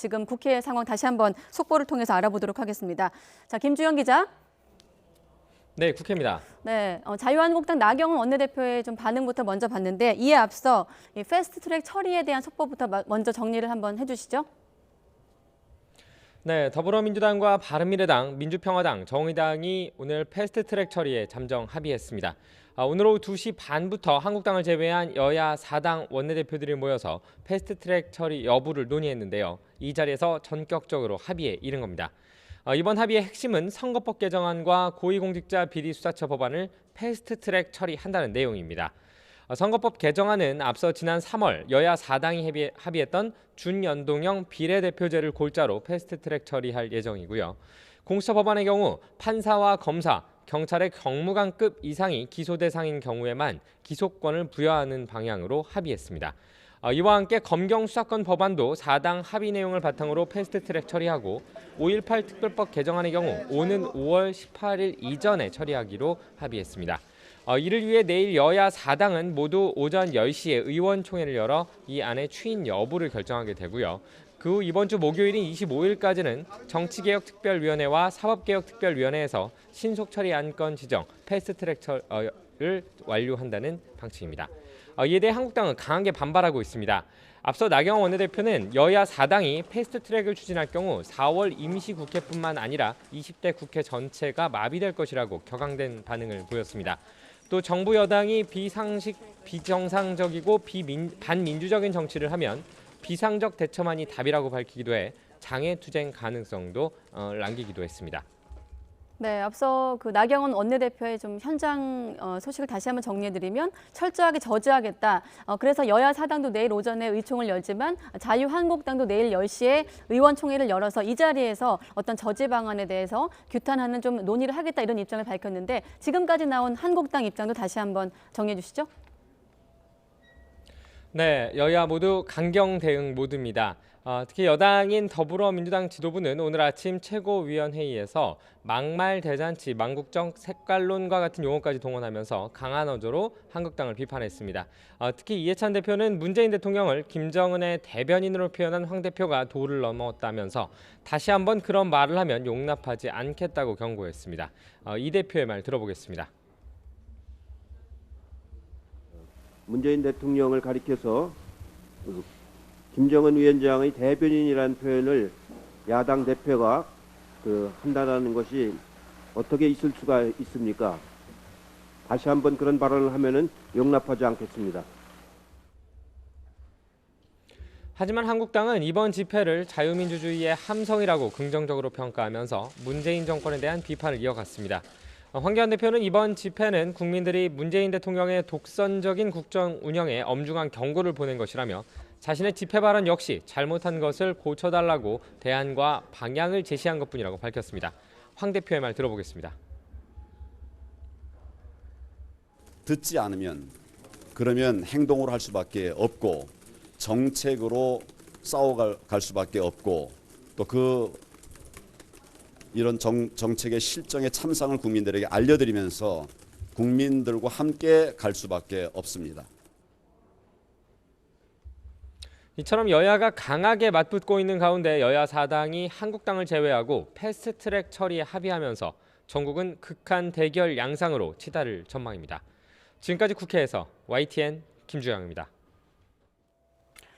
지금 국회 상황 다시 한번 속보를 통해서 알아보도록 하겠습니다. 자, 김주영 기자. 네, 국회입니다. 네, 자유한국당 나경원 원내대표의 좀 반응부터 먼저 봤는데 이에 앞서 이 패스트트랙 처리에 대한 속보부터 먼저 정리를 한번 해주시죠. 네, 더불어민주당과 바른미래당, 민주평화당, 정의당이 오늘 패스트트랙 처리에 잠정 합의했습니다. 오늘 오후 2시 반부터 한국당을 제외한 여야 4당 원내대표들이 모여서 패스트트랙 처리 여부를 논의했는데요. 이 자리에서 전격적으로 합의에 이른 겁니다. 이번 합의의 핵심은 선거법 개정안과 고위공직자 비리수사처 법안을 패스트트랙 처리한다는 내용입니다. 선거법 개정안은 앞서 지난 3월 여야 4당이 합의했던 준연동형 비례대표제를 골자로 패스트트랙 처리할 예정이고요. 공수처 법안의 경우 판사와 검사, 경찰의 경무관급 이상이 기소 대상인 경우에만 기소권을 부여하는 방향으로 합의했습니다. 이와 함께 검경 수사권 법안도 4당 합의 내용을 바탕으로 패스트트랙 처리하고 5.18 특별법 개정안의 경우 오는 5월 18일 이전에 처리하기로 합의했습니다. 이를 위해 내일 여야 4당은 모두 오전 10시에 의원총회를 열어 이 안의 추인 여부를 결정하게 되고요. 그 후 이번 주 목요일인 25일까지는 정치개혁특별위원회와 사법개혁특별위원회에서 신속처리 안건 지정, 패스트트랙을 완료한다는 방침입니다. 이에 대해 한국당은 강하게 반발하고 있습니다. 앞서 나경원 원내대표는 여야 4당이 패스트트랙을 추진할 경우 4월 임시국회뿐만 아니라 20대 국회 전체가 마비될 것이라고 격앙된 반응을 보였습니다. 또 정부 여당이 비정상적이고 반민주적인 정치를 하면 비상적 대처만이 답이라고 밝히기도 해 장애투쟁 가능성도 남기기도 했습니다. 네, 앞서 그 나경원 원내대표의 좀 현장 소식을 다시 한번 정리해드리면 철저하게 저지하겠다. 그래서 여야 4당도 내일 오전에 의총을 열지만 자유한국당도 내일 10시에 의원총회를 열어서 이 자리에서 어떤 저지 방안에 대해서 규탄하는 좀 논의를 하겠다 이런 입장을 밝혔는데 지금까지 나온 한국당 입장도 다시 한번 정리해 주시죠. 네, 여야 모두 강경 대응 모드입니다. 특히 여당인 더불어민주당 지도부는 오늘 아침 최고위원회의에서 막말 대잔치, 망국적 색깔론과 같은 용어까지 동원하면서 강한 어조로 한국당을 비판했습니다. 특히 이해찬 대표는 문재인 대통령을 김정은의 대변인으로 표현한 황 대표가 도를 넘었다면서 다시 한번 그런 말을 하면 용납하지 않겠다고 경고했습니다. 이 대표의 말 들어보겠습니다. 문재인 대통령을 가리켜서 김정은 위원장의 대변인이라는 표현을 야당 대표가 한다는 것이 어떻게 있을 수가 있습니까? 다시 한번 그런 발언을 하면은 용납하지 않겠습니다. 하지만 한국당은 이번 집회를 자유민주주의의 함성이라고 긍정적으로 평가하면서 문재인 정권에 대한 비판을 이어갔습니다. 황교안 대표는 이번 집회는 국민들이 문재인 대통령의 독선적인 국정 운영에 엄중한 경고를 보낸 것이라며 자신의 집회 발언 역시 잘못한 것을 고쳐달라고 대안과 방향을 제시한 것뿐이라고 밝혔습니다. 황 대표의 말 들어보겠습니다. 듣지 않으면 그러면 행동으로 할 수밖에 없고 정책으로 싸워갈 수밖에 없고 또 이런 정책의 실정의 참상을 국민들에게 알려드리면서 국민들과 함께 갈 수밖에 없습니다. 이처럼 여야가 강하게 맞붙고 있는 가운데 여야 4당이 한국당을 제외하고 패스트트랙 처리에 합의하면서 전국은 극한 대결 양상으로 치달을 전망입니다. 지금까지 국회에서 YTN 김주영입니다.